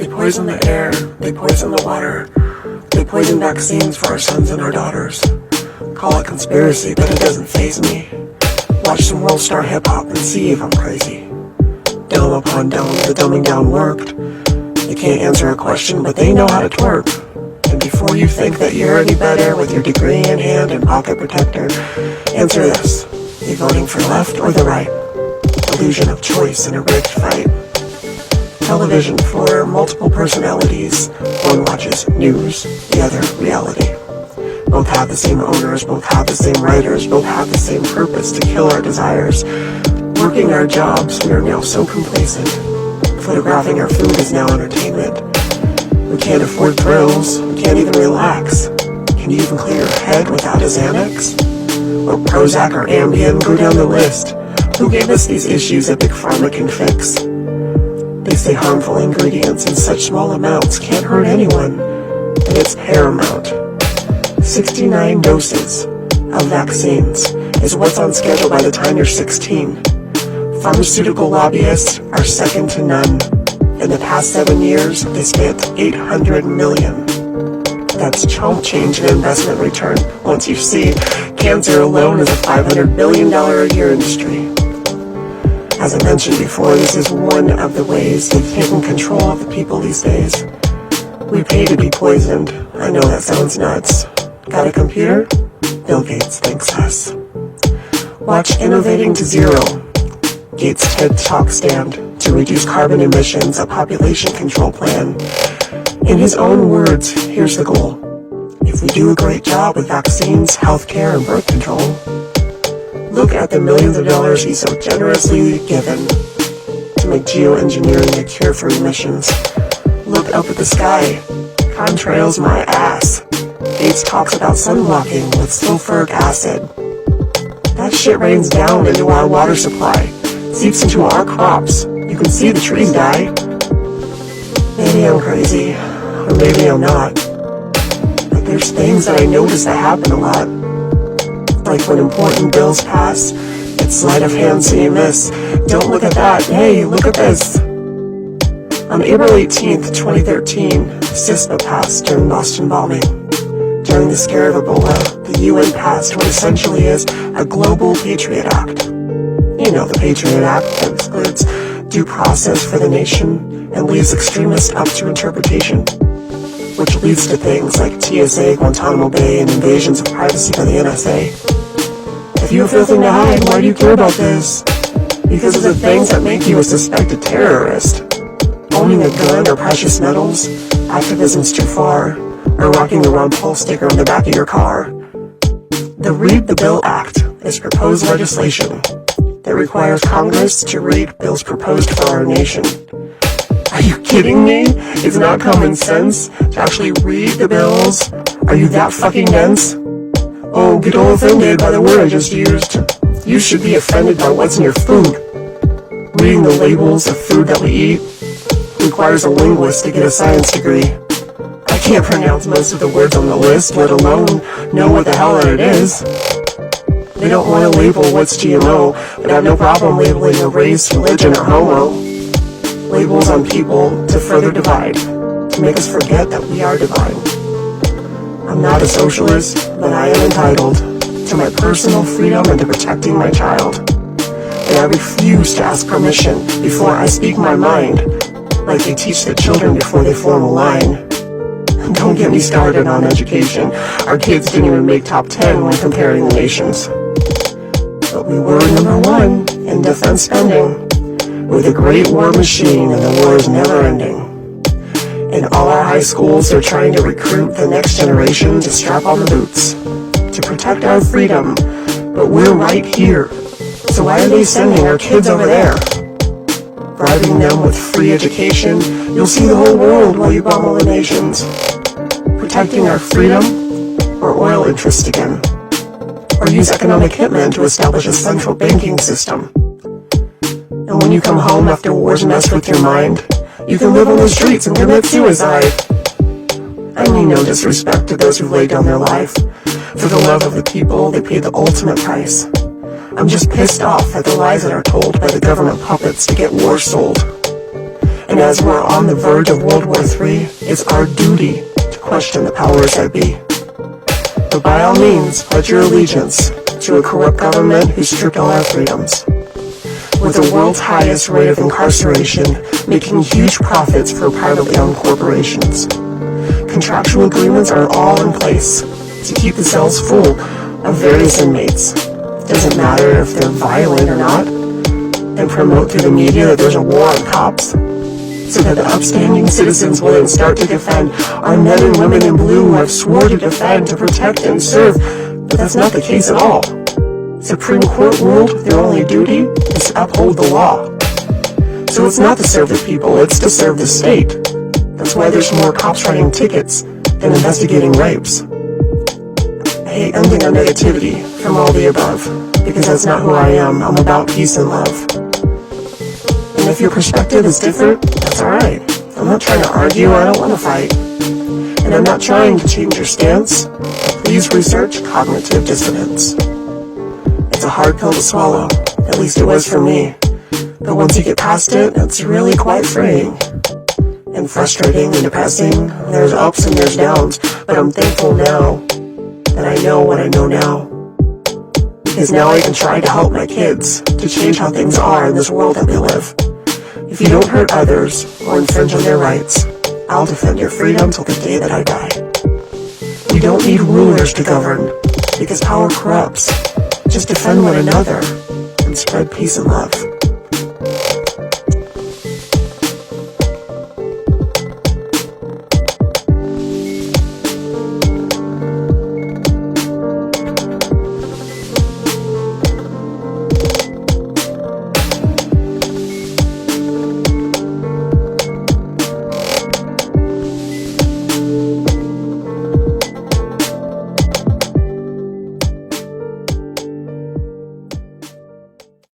They poison the air, they poison the water. They poison vaccines for our sons and our daughters. Call it conspiracy, but it doesn't faze me. Watch some world star hip-hop and see if I'm crazy. Dome upon dome, the dumbing down worked. They can't answer a question, but they know how to twerk. And before you think that you're any better with your degree in hand and pocket protector, answer this. You voting for left or the right? Illusion of choice in a rigged fight. Television for multiple personalities. One watches news, the other reality. Both have the same owners, both have the same writers, both have the same purpose to kill our desires. Working our jobs, we are now so complacent. Photographing our food is now entertainment. We can't afford thrills, we can't even relax. Can you even clear your head without a Xanax? Or Prozac or Ambien, go down the list. Who gave us these issues that Big Pharma can fix? They say harmful ingredients in such small amounts can't hurt anyone, and it's paramount. 69 doses of vaccines is what's on schedule by the time you're 16. Pharmaceutical lobbyists are second to none. In the past 7 years, they spent $800 million. That's chump change in investment return. Once you see, cancer alone is a $500 billion a year industry. As I mentioned before, this is one of the ways they've taken control of the people these days. We pay to be poisoned. I know that sounds nuts. Got a computer? Bill Gates thanks us. Watch Innovating to Zero, Gates' TED Talk stand to reduce carbon emissions, a population control plan. In his own words, here's the goal. If we do a great job with vaccines, healthcare, and birth control, look at the millions of dollars he's so generously given to make geoengineering a cure for emissions. Look up at the sky. Contrails my ass. Gates talks about sunblocking with sulfuric acid. That shit rains down into our water supply, seeps into our crops. You can see the trees die. Maybe I'm crazy, or maybe I'm not. But there's things that I notice that happen a lot. Like when important bills pass, it's sleight of hand seeing this. Don't look at that. Hey, look at this. On April 18th, 2013, CISPA passed during Boston bombing. During the scare of Ebola, the UN passed what essentially is a Global Patriot Act. You know, the Patriot Act that excludes due process for the nation and leaves extremists up to interpretation, which leads to things like TSA, Guantanamo Bay, and invasions of privacy by the NSA. If you have nothing to hide, why do you care about this? Because of the things that make you a suspected terrorist. Owning a gun or precious metals, activism's too far, or rocking the Ron Paul sticker on the back of your car. The Read the Bill Act is proposed legislation that requires Congress to read bills proposed for our nation. Are you kidding me? It's not common sense to actually read the bills? Are you that fucking dense? Oh, get all offended by the word I just used. You should be offended by what's in your food. Reading the labels of food that we eat requires a linguist to get a science degree. I can't pronounce most of the words on the list, let alone know what the hell it is. They don't want to label what's GMO, but have no problem labeling a race, religion, or homo. Labels on people to further divide, to make us forget that we are divine. I'm not a socialist, but I am entitled to my personal freedom and to protecting my child. And I refuse to ask permission before I speak my mind, like they teach the children before they form a line. Don't get me started on education. Our kids didn't even make top 10 when comparing the nations. But we were number 1 in defense spending, with a great war machine, and the war is never ending. In all our high schools, they're trying to recruit the next generation to strap on the boots, to protect our freedom, but we're right here. So why are they sending our kids over there? Bribing them with free education, you'll see the whole world while you bomb all the nations. Protecting our freedom, or oil interests again? Or use economic hitmen to establish a central banking system? And when you come home after wars mess with your mind, you can live on the streets and commit suicide. I mean no disrespect to those who laid down their life. For the love of the people, they paid the ultimate price. I'm just pissed off at the lies that are told by the government puppets to get war sold. And as we're on the verge of World War III, it's our duty to question the powers that be. But by all means, pledge your allegiance to a corrupt government who stripped all our freedoms. With the world's highest rate of incarceration, making huge profits for privately owned corporations. Contractual agreements are all in place to keep the cells full of various inmates. Doesn't matter if they're violent or not. And promote through the media that there's a war on cops, so that the upstanding citizens will then start to defend our men and women in blue who have sworn to defend, to protect, and serve. But that's not the case at all. Supreme Court ruled their only duty is to uphold the law. So it's not to serve the people, it's to serve the state. That's why there's more cops writing tickets than investigating rapes. I hate ending our negativity from all the above, because that's not who I am. I'm about peace and love. And if your perspective is different, that's alright. I'm not trying to argue, I don't want to fight. And I'm not trying to change your stance. Please research cognitive dissonance. It's a hard pill to swallow, at least it was for me. But once you get past it, it's really quite freeing. And frustrating and depressing. There's ups and there's downs, but I'm thankful now that I know what I know now. Because now I can try to help my kids to change how things are in this world that we live. If you don't hurt others or infringe on their rights, I'll defend your freedom till the day that I die. We don't need rulers to govern, because power corrupts. Just defend one another and spread peace and love.